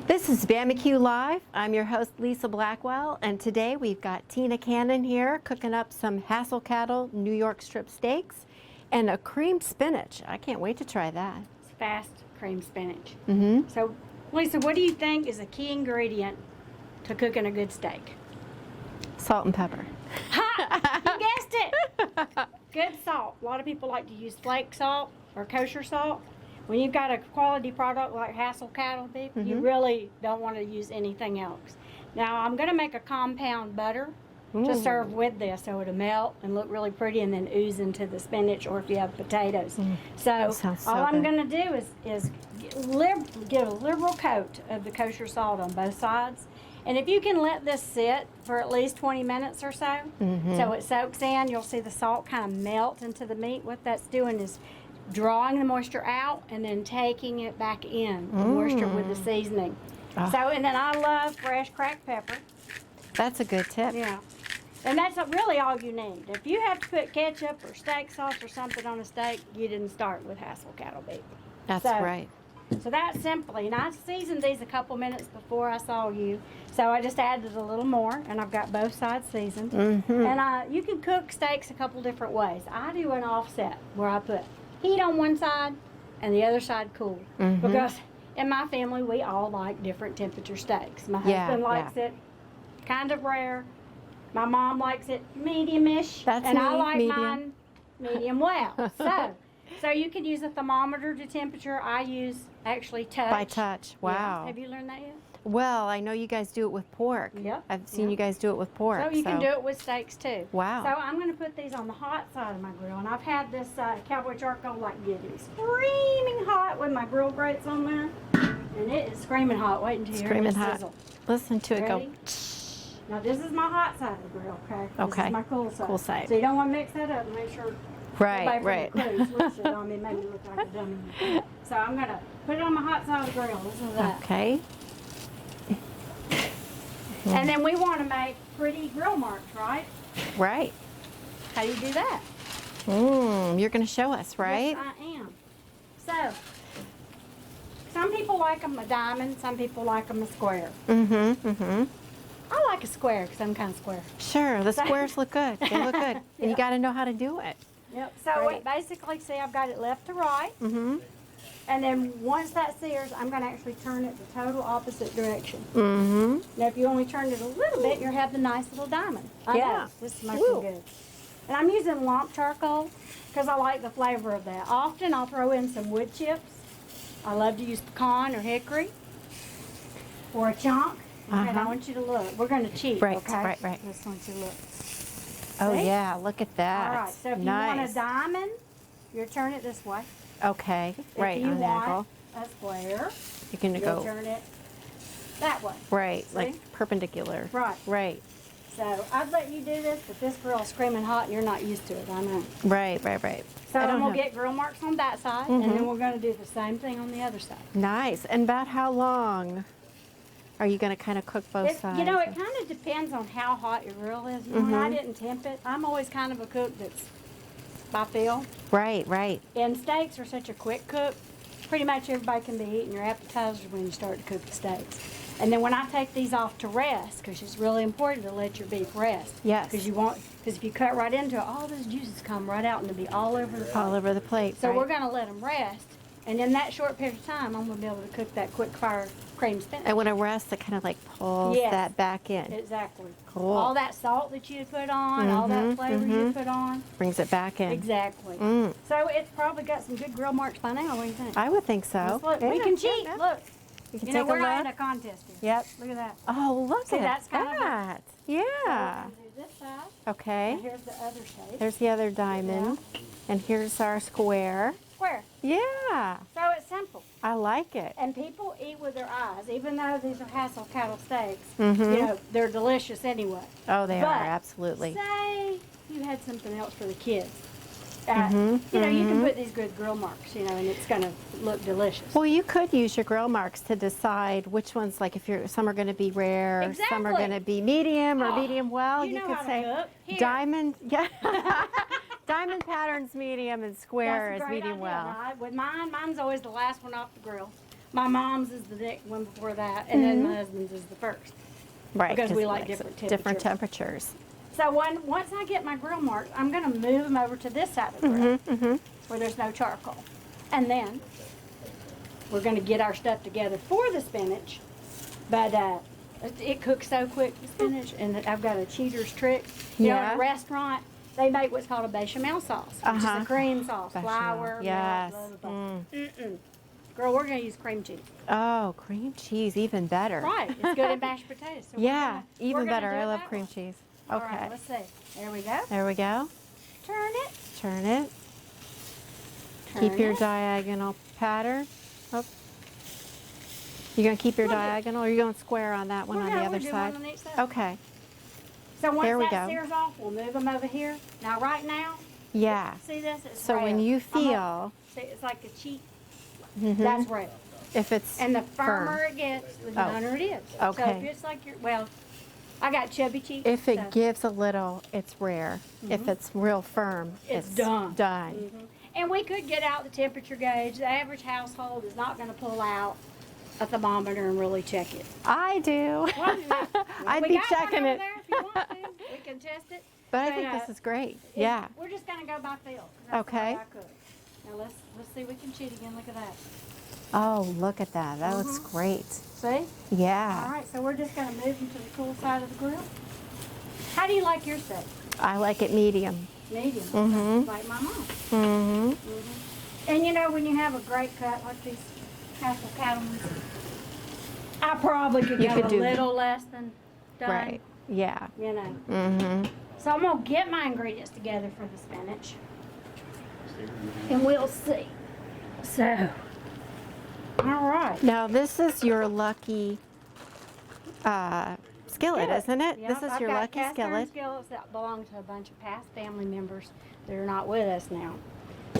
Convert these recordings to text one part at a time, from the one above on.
This is Bama-Q Live. I'm your host, Lisa Blackwell, and today we've got Tina Cannon here cooking up some Hassell Cattle New York strip steaks and a creamed spinach. I can't wait to try that. It's fast creamed spinach. Mm-hmm. So, Lisa, what do you think is a key ingredient to cooking a good steak? Salt and pepper. Ha! You guessed it! Good salt. A lot of people like to use flake salt or kosher salt. When you've got a quality product like Hassell Cattle beef, you really don't want to use anything else. Now, I'm going to make a compound butter to serve with this, so it'll melt and look really pretty and then ooze into the spinach, or if you have potatoes. So all I'm going to do is give a liberal coat of the kosher salt on both sides. And if you can let this sit for at least 20 minutes or so, so it soaks in, you'll see the salt kind of melt into the meat. What that's doing is drawing the moisture out and then taking it back in, the moisture with the seasoning. So, and then I love fresh cracked pepper. That's a good tip. Yeah. And that's really all you need. If you have to put ketchup or steak sauce or something on a steak, you didn't start with Hassell Cattle beef. That's right. So that's simply, and I seasoned these a couple minutes before I saw you, so I just added a little more, and I've got both sides seasoned. And you can cook steaks a couple different ways. I do an offset where I put heat on one side and the other side cool, because in my family we all like different temperature steaks. My husband likes it kind of rare. My mom likes it medium-ish, and I like mine medium well. So you can use a thermometer to temperature. I use actually touch. By touch. Wow. Yeah. Have you learned that yet? Well, I know you guys do it with pork. Yep. I've seen you guys do it with pork. So you can do it with steaks too. Wow. So I'm going to put these on the hot side of my grill, and I've had this cowboy charcoal like getting screaming hot with my grill grates on there, and it is screaming hot. Wait until you hear it sizzle. Listen to it go. Now this is my hot side of the grill, okay? This is my cool side. Cool side. So you don't want to mix that up and make sure. Right. Looks on me, make me look like a dummy. So I'm going to put it on my hot side of the grill. Listen to that. Okay. And then we want to make pretty grill marks, right? Right. How do you do that? You're going to show us, right? Yes, I am. So, some people like them a diamond, some people like them a square. I like a square because I'm kind of square. Sure, the squares look good. They look good. And you got to know how to do it. Yep. So it basically, see, I've got it left to right. And then once that sears, I'm going to actually turn it the total opposite direction. Now, if you only turn it a little bit, you'll have the nice little diamond. I know. This is smoking good. And I'm using lump charcoal because I like the flavor of that. Often I'll throw in some wood chips. I love to use pecan or hickory or a chunk. And I want you to look. We're going to cheat, okay? Right. Just want you to look. Oh, See? yeah, look at that. All right, so if you want a diamond, you turn it this way. Okay, If you want a square, you're going to go turn it that way. Right, See? like perpendicular. Right. So I'd let you do this, but this grill's screaming hot and you're not used to it, I know. Right. So I'm going to get grill marks on that side, and then we're going to do the same thing on the other side. Nice. And about how long are you going to kind of cook both sides? You know, it kind of depends on how hot your grill is. You know, when I didn't temp it, I'm always kind of a cook that's by feel. Right. And steaks are such a quick cook. Pretty much everybody can be eating your appetizers when you start to cook the steaks. And then when I take these off to rest, because it's really important to let your beef rest. Yes. Because if you cut right into it, all those juices come right out and they'll be all over the plate. All over the plate. So we're going to let them rest. And in that short period of time, I'm going to be able to cook that quick fire cream spinach. And when it rests, it kind of like pulls that back in. Exactly. Cool. All that salt that you put on, all that flavor you put on. Brings it back in. Exactly. So it's probably got some good grill marks by now. What do you think? I would think so. Look, we can cheat. Look. You can You know, take we're a not look. in a contest here. Yep. Look at that. Oh, look See, at that's kind of that. Yeah. So we're gonna do this side. Okay. And here's the other shape. There's the other diamond. And here's our square. Square. Yeah. So it's simple. I like it. And people eat with their eyes. Even though these are Hassell cattle steaks, you know, they're delicious anyway. Oh, they But are, absolutely. say you had something else for the kids. You know, you can put these good grill marks, you know, and it's going to look delicious. Well, you could use your grill marks to decide which ones, like if some are going to be rare, some are going to be medium or medium well. You know could how to say cook. diamond, diamond patterns medium and square is medium well. Right? With mine's always the last one off the grill. My mom's is the next one before that, and then my husband's is the first. Right. Because we it like likes different it. Different temperatures. temperatures. So once I get my grill marked, I'm going to move them over to this side of the grill where there's no charcoal. And then we're going to get our stuff together for the spinach. But it cooks so quick, the spinach, and I've got a cheater's trick. You know, in a restaurant, they make what's called a bechamel sauce, which is a cream sauce, flour, yes. milk, blah, blah, blah. Girl, we're going to use cream cheese. Oh, cream cheese, even better. Right, it's good in mashed potatoes. So Yeah, we're even gonna better. do it I love that cream way. cheese. All Okay. right, let's see. There we go. There we go. Turn it. Turn it. Turn Keep your it. diagonal pattern. Oh. You gonna keep your We'll do- diagonal, or you going square on that one We're on gonna- the we'll other do side? one on each side. Okay. So once There we that go. sears off, we'll move them over here. Now, right now, Yeah. see this? It's So when rail. you I'm gonna- feel see, it's like a cheat. mhm, That's rail. if it's And the firm. firmer it gets, the Oh. dunner it is. So Okay. if it's like well, I got chubby cheeks. If it so gives a little, it's rare. If it's real firm, It's done. Done. And we could get out the temperature gauge. The average household is not going to pull out a thermometer and really check it. I do. I'd we be got checking one over it. there if you want to. We can test it. But I think this is great. Yeah. We're just going to go by feel. 'Cause that's the Okay. way I cook. Now let's see if we can cheat again. Look at that. Oh, look at that. That looks great. See? Yeah. All right, so we're just going to move them to the cool side of the grill. How do you like your steak? I like it medium. Medium. Mhm. Like my mom. Mm-hmm. And you know, when you have a great cut like these Hassell Cattle, I probably could You go could a do- little less than done. Right. Yeah. You know. Mm-hmm. So I'm going to get my ingredients together for the spinach. And we'll see. So, all right. Now this is your lucky skillet, isn't it? Yep, This is I've your got lucky cast iron skillet. skillets that belong to a bunch of past family members that are not with us now.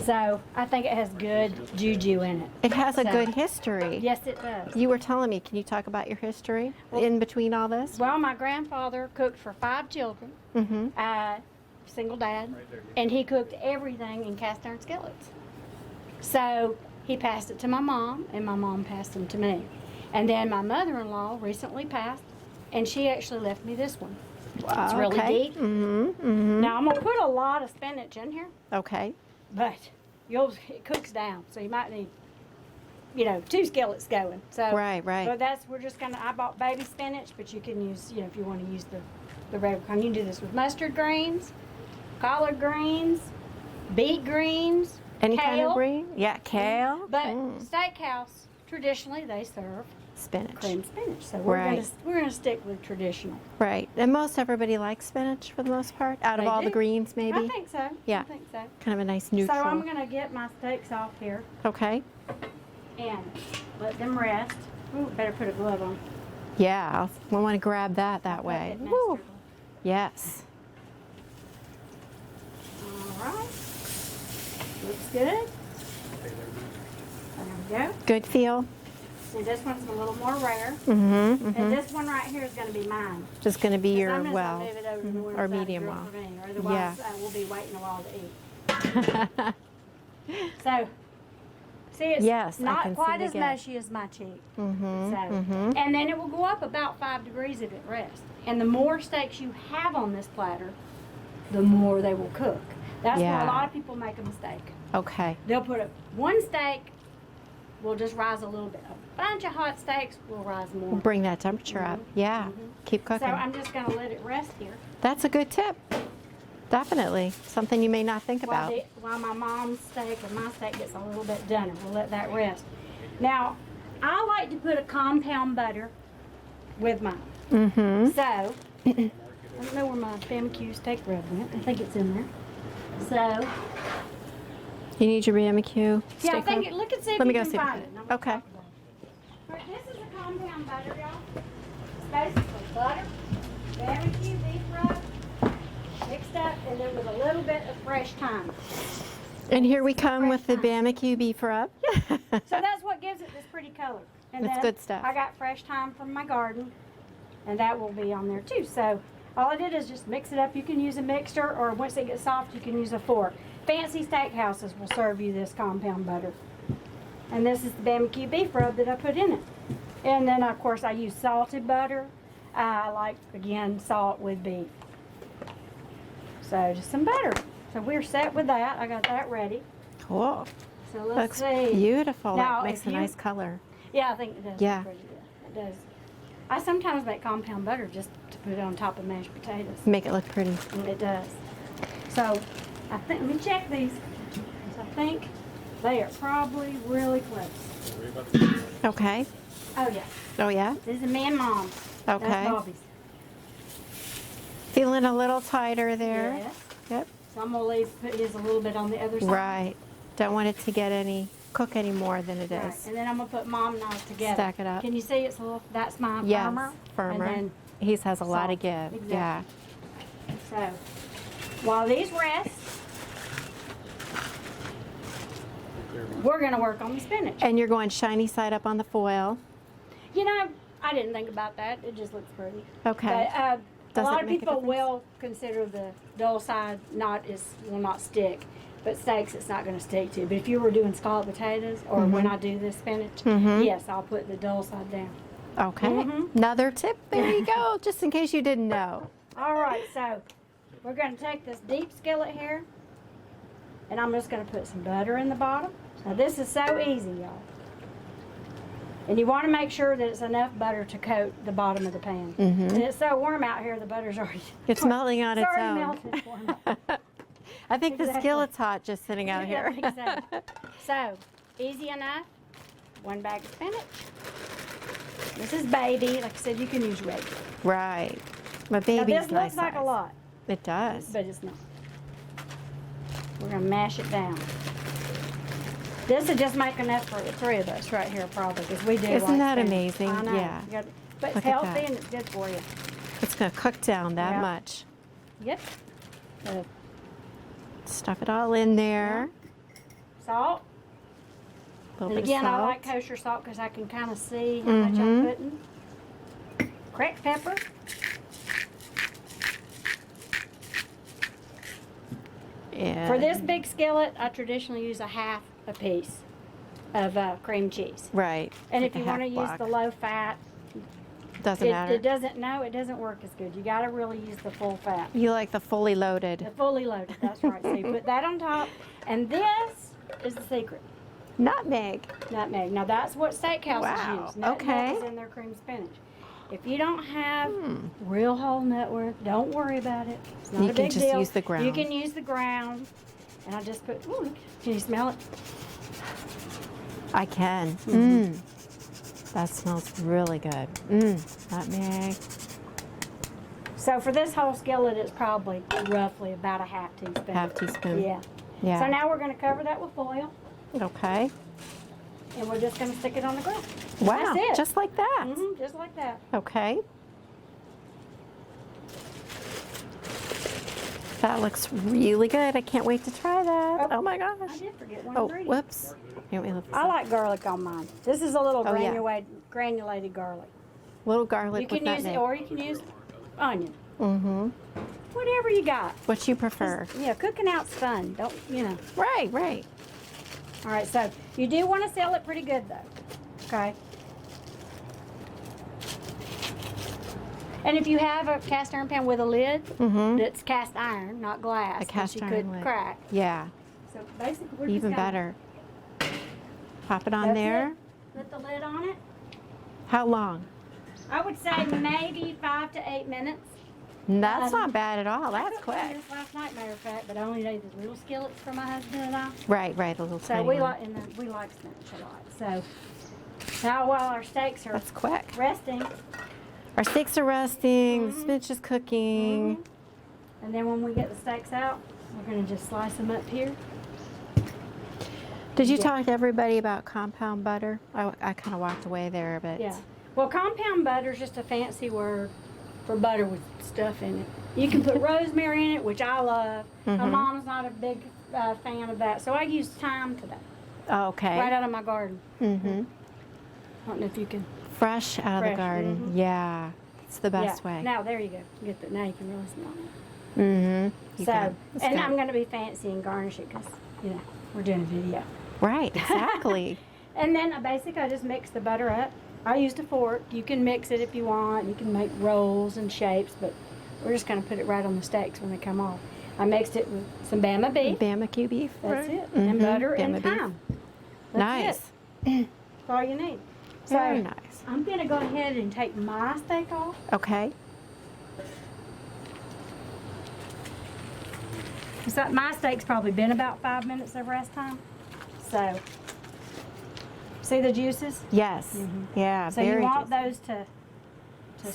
So I think it has good juju in it. It has a So- good history. Yes, it does. You were telling me, can you talk about your history in between all this? Well, my grandfather cooked for 5 children, Mm-hmm. single dad, and he cooked everything in cast iron skillets. So he passed it to my mom, and my mom passed them to me. And then my mother-in-law recently passed, and she actually left me this one. It's really deep. Mm-hmm. Mm-hmm. Now I'm gonna put a lot of spinach in here, Okay. but it cooks down, so you might need, 2 skillets going. So Right, right. But I bought baby spinach, but you can use, if you want to use the regular kind. You can do this with mustard greens, collard greens, beet greens, Any kale. kind of green? Yeah, kale. But Mm. steakhouse, traditionally they serve Spinach. cream spinach. So Right. we're gonna stick with traditional. Right. And most everybody likes spinach for the most part, out of They all the do. greens maybe. I think so. Yeah. I think so. Kind of a nice neutral. So I'm gonna get my steaks off here Okay. and let them rest. Ooh, better put a glove on. Yeah, we want to grab that Put way. it Woo. master. Yes. All right. Looks good. There we go. Good feel. See, this one's a little more rare. Mm-hmm. And Mm-hmm. this one right here is going to be mine. Just going to be 'Cause your I'm just well. gonna move it over to the north or side of the medium grill well. for me, or otherwise we'll be waiting a while to eat. So, see, it's Yes, I not can see quite the as gap. mushy as my cheek. Mm-hmm. So, Mm-hmm. and then it will go up about 5 degrees if it rests. And the more steaks you have on this platter, the more they will cook. That's where Yeah. a lot of people make a mistake. Okay. They'll put one steak will just rise a little bit. A bunch of hot steaks will rise more. We'll bring that temperature up. Yeah. Keep So cooking. I'm just going to let it rest here. That's a good tip. Definitely. Something you may not think While, about. while my mom's steak and my steak gets a little bit done, we'll let that rest. Now, I like to put a compound butter with mine. Mm-hmm. So, I don't know where my Bama-Q steak rub went. I think it's in there. So, You need your Bama-Q yeah, I steak think rub? look and see if Let me you go can see if I find can. it. and I'm gonna Okay. talk about it. All right, this is a compound butter, y'all. It's basically butter, Bama-Q beef rub, mixed up, and then with a little bit of fresh thyme. And here we come with the Fresh thyme. Bama-Q beef rub. So that's what gives it this pretty color. And It's then good stuff. I got fresh thyme from my garden, and that will be on there too. So all I did is just mix it up. You can use a mixer, or once it gets soft, you can use a fork. Fancy steakhouses will serve you this compound butter. And this is the Bama-Q beef rub that I put in it. And then, of course, I use salted butter. I like, again, salt with beef. So just some butter. So we're set with that. I got that ready. Cool. So let's Looks see. beautiful. Now, That makes if a you- nice color. Yeah, I think it does. Yeah. Look pretty good. It does. I sometimes make compound butter just to put it on top of mashed potatoes. Make it look pretty. And it does. So I think, let me check these. I think they are probably really close. Okay. Oh yeah, Oh, yeah? this is me and Mom. Okay. That's Bobby's. Feeling a little tighter there. Yes. Yep. So I'm gonna put his a little bit on the other side. Right. Don't want it to cook any more than it Right. is. And then I'm gonna put Mom and ours together. Stack it up. Can you see it's a little? That's my Yes, firmer. firmer. And then His has a lot salt. of give. Exactly. Yeah. so while these rest, we're gonna work on the spinach. And you're going shiny side up on the foil. You know, I didn't think about that. It just looks pretty. Okay. But a Does lot it of make a people difference? will consider the dull side will not stick. But steaks, it's not going to stick to. But if you were doing scalloped potatoes, or when I do this spinach, Mhm. yes, I'll put the dull side down. Okay. Mhm. Another tip. There you go. Just in case you didn't know. All right, so we're going to take this deep skillet here, and I'm just going to put some butter in the bottom. Now this is so easy, y'all. And you want to make sure that it's enough butter to coat the bottom of the pan. Mhm. And it's so warm out here, the butter's already It's melting on its already own. melted for me. I think the Exactly. skillet's hot just sitting out here. That makes sense. So, easy enough. 1 bag of spinach. This is baby. Like I said, you can use regular. Right. But Now, baby's this nice looks like a size. lot, It does. but it's not. We're going to mash it down. This would just make enough for the 3 of us right here, probably, because we do Isn't like that spinach. amazing? I know. Yeah. You got- But it's Look at healthy that. and it's good for you. It's going to cook down that Yeah. much. Yep. So, Stuff it all in there. salt. A little And bit again, of I salt. like kosher salt because I can kind of see how much I'm Mhm. putting. Cracked pepper. And For this big skillet, I traditionally use a half a piece of cream cheese. Right. And like if a you want to half use block. the low fat, Doesn't matter. it doesn't work as good. You got to really use the full fat. You like the fully The loaded. fully loaded, that's right. So you put that on top. And this is the secret, Nutmeg. nutmeg. Now that's what steakhouses Wow, use. Nutmeg okay. is in their cream spinach. If you don't have Hmm. real whole nutmeg, don't worry about it. It's not You a can big just deal. use the ground. You can use the ground. And I just put, ooh, can you smell it? I can. Mhm. That smells really good. Nutmeg. So for this whole skillet, it's probably roughly about a half teaspoon. Half teaspoon. Yeah. Yeah. So now we're going to cover that with foil, Okay. and we're just going to stick it on the grill. Wow. That's it. Just like that. Just like that. Okay. That looks really good. I can't wait to try that. Oh, my I gosh. did forget one Oh, ingredient. whoops. Here, we look. I like garlic on mine. This is a little Oh, yeah. granulated garlic. Little garlic You can with use nutmeg. it, or you can use onion. Mm-hmm. Whatever you got. What you prefer. Yeah, cooking out's fun. Don't, you know. Right, right. All right, so you do want to seal it pretty good, though. Okay. And if you have a cast iron pan with a lid Mm-hmm. that's cast iron, not glass, A which cast you iron could lid. crack. Yeah, So basically, we're even just gonna better. Pop it on That's there. it. Put the lid on it. How long? I would say maybe 5 to 8 minutes. That's not bad at all. I That's cooked one of quick. this last night, matter of fact, but I only made the little skillets for my husband and I. Right, right. A little So tiny we one. like, and then we like spinach a lot. So now while our steaks are That's quick. resting, Our steaks are resting. The spinach is cooking. and then when we get the steaks out, we're gonna just slice them up here. Did you Yeah. talk to everybody about compound butter? I kind of walked away there, but Yeah. Well, compound butter is just a fancy word for butter with stuff in it. You can put rosemary in it, which I love. My Mhm. mom's not a big fan of that, so I use thyme today, okay. right out of my garden. Mm-hmm. I don't know if you can. Fresh out of the Fresh, garden. mhm. Yeah, it's the best yeah. way. Now there you go. Get that. Now you can really smell it. Mm-hmm. So, and I'm going to be fancy and garnish it because you know we're doing a video. Right, exactly. And then basically I just mix the butter up. I used a fork. You can mix it if you want. You can make rolls and shapes, but we're just going to put it right on the steaks when they come off. I mixed it with some Bama beef. Bama-Q beef. That's right? it. And butter Bama and beef. thyme. That's Nice. it. That's all you need. So Very nice. I'm going to go ahead and take my steak off. Okay. So my steak's probably been about 5 minutes of rest time. So, see the juices? Yes. Yeah. So very you want juicy. those to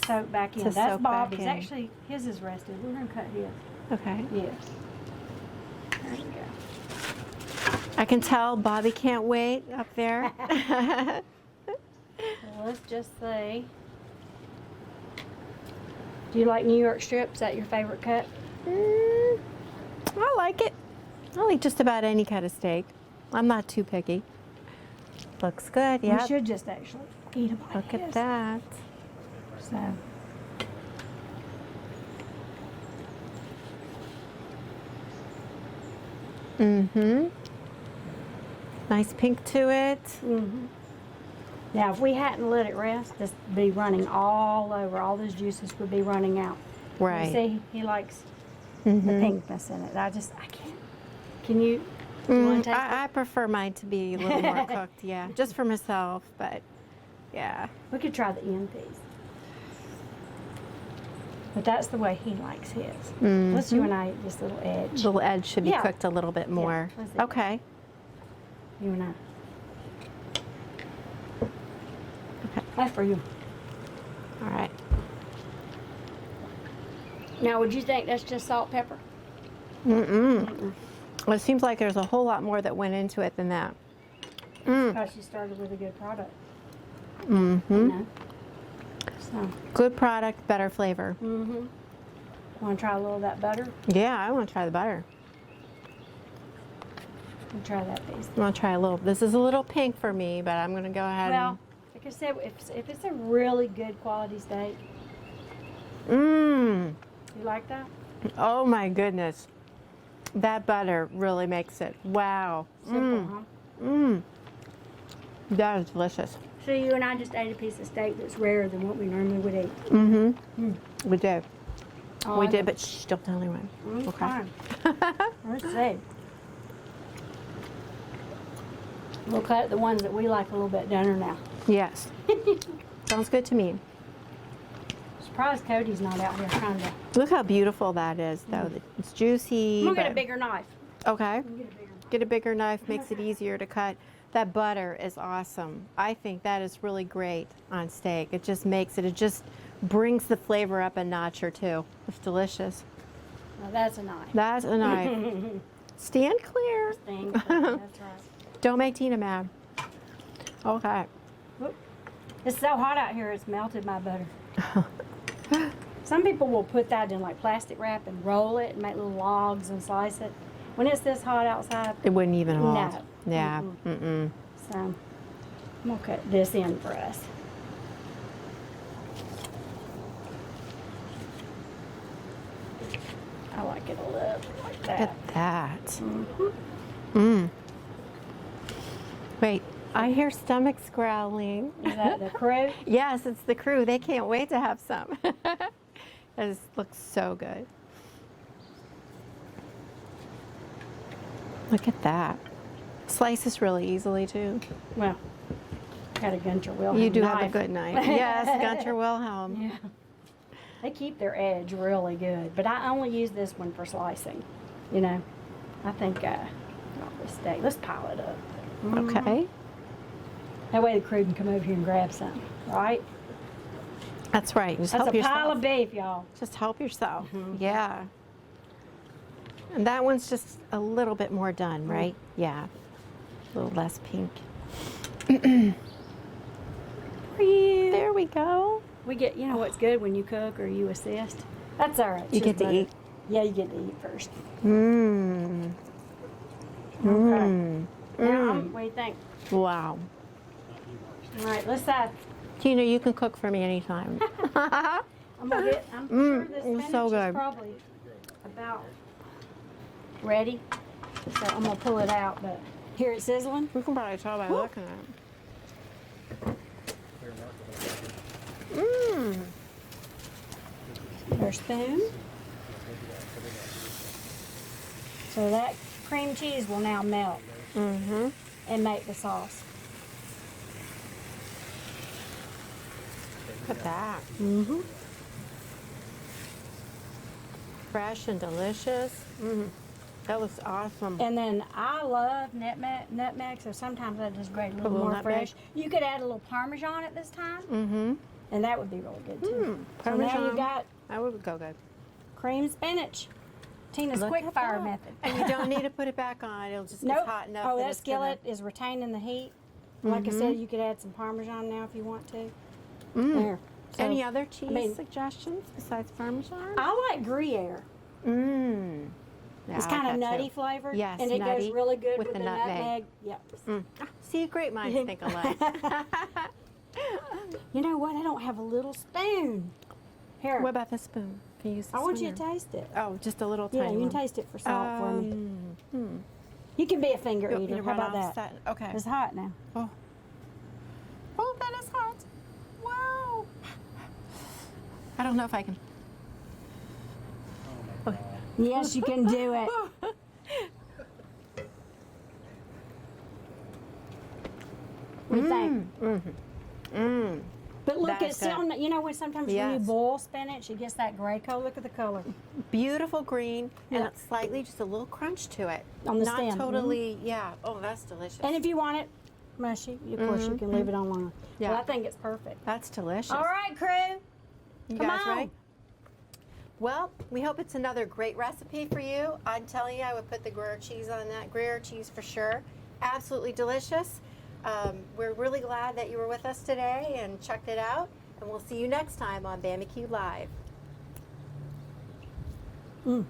soak back in. To That's soak back Bobby's. in. Actually, his is rested. We're going to cut his. Okay. Yeah. There we go. I can tell Bobby can't wait up there. So let's just see. Do you like New York strip? Is that your favorite cut? I like it. I like just about any kind of steak. I'm not too picky. Looks good, yeah. We should just actually eat a bite. Look of at his. that. So. Mm-hmm. Nice pink to it. Mm-hmm. Now, if we hadn't let it rest, this would be running all over. All those juices would be running out. Right. You see, he likes Mm-hmm. the pinkness in it. I can't. Can you? Do you want to taste I prefer mine to be a little more cooked, yeah. Just for myself, but yeah. it? We could try the end piece. But that's the way he likes his. Let's you and I eat this little edge. The little edge should be Yeah. cooked a little bit more. let's eat it. Okay. You and I. Okay. That's for you. All right. Now, would you think that's just salt, pepper? Well, it seems like there's a whole lot more that went into it than that. Because you started with a good product. Mm-hmm. You know? So, Good product, better flavor. want to try a little of that butter? Yeah, I want to try the butter. We'll try that piece. I'm going to try a little. This is a little pink for me, but I'm going to go ahead Well, like I said, if it's a really good quality steak, and... you like that? Oh my goodness. That butter really makes it. Wow. Simple, huh? That is delicious. So you and I just ate a piece of steak that's rarer than what we normally would eat. We did. Oh, We I did, but shh, don't tell anyone. know. Okay. Fine. Let's see. We'll cut the ones that we like a little bit dunner now. Yes. Sounds good to me. Surprised Cody's not out here trying to. Look how beautiful that is, though. It's juicy. I'm gonna get a but- bigger knife. Okay. I'm gonna get a bigger knife. Get a bigger knife, makes it easier to cut. That butter is awesome. I think that is really great on steak. It just makes it just brings the flavor up a notch or two. It's delicious. Now that's a knife. That's a knife. Stand clear. Thing. That's right. Don't make Tina mad. Okay. Whoop. It's so hot out here, it's melted my butter. Some people will put that in like plastic wrap and roll it and make little logs and slice it. When it's this hot outside, It wouldn't even hold. No. Yeah. Mm-mm. so I'm gonna cut this in for us. I like it a little like Look that. at that. Mhm. Mm. Wait, I hear stomachs growling. Is that the crew? Yes, it's the crew. They can't wait to have some. This looks so good. Look at that. Slices really easily too. Well, got a Gunter Wilhelm You do have a knife. good knife. Yes, Gunter Wilhelm. Yeah. They keep their edge really good, but I only use this one for slicing. You know, I think this steak. Let's pile it up. Okay. That way the crew can come over here and grab something, right? That's right. Just That's help a yourself. pile of beef, y'all. Just help yourself. Yeah. And that one's just a little bit more done, right? Yeah. A little less pink. There we go. We get, you know what's good when you cook or you assist? That's all right. You Just get to butter. eat. Yeah, you get to eat first. Mmm. Okay. Mmm. Now, what do you think? Wow. All right, let's Tina, you can cook for me anytime. I'm sure this it's spinach so is good. probably about ready. So I'm gonna pull it out, but hear it sizzling? We can probably tell by looking at it. Mmm. Their spoon. So that cream cheese will now melt Mm-hmm. and make the sauce. Look at that. Mm-hmm. Fresh and delicious. Mm. That looks awesome. And then I love nutmeg, so sometimes I just grate a little little more nutmeg. fresh. You could add a little Parmesan at this time, Mm-hmm. and that would be really good too. So now Parmesan. you got That would go good. cream spinach. Tina's Look quick at fire that. method. And you don't need to put it back on. It'll just Nope. get hot enough. Oh, that that it's gonna- skillet is retaining the heat. Like I said, you could add some Parmesan now if you want to. There. So, Any other cheese mean- suggestions besides Parmesan? I like Gruyere. Mmm. It's kind of nutty flavored. Yes, and it nutty goes really good with with the the nutmeg. Yep. See, great minds think alike. You know what? I don't have a little spoon. Here, What about the spoon? Can you use this I want one you to or- taste it. Oh, just a little Yeah, tiny you can one. taste it for salt for me. Hmm. You can be a finger You want me eater. to How run about off that? set? Okay. It's hot now. Oh. Oh, that is hot. Wow. I don't know if I can. Yes, you can do it. What do you think? Mmm. But look, That it's is good. still, you know, when sometimes when you Yes. boil spinach, it gets that gray color. Look at the color. Beautiful green, and Yeah. it's slightly just a little crunch to it. On the Not stem. totally, yeah. Oh, that's delicious. And if you want it mushy, of course you can leave it on longer. Yeah. But I think it's perfect. That's delicious. All right, crew. You come guys on. ready? Well, we hope it's another great recipe for you. I'm telling you, I would put the Gruyere cheese on that. Gruyere cheese for sure. Absolutely delicious. We're really glad that you were with us today and checked it out. And we'll see you next time on Bama-Q Live. Mm.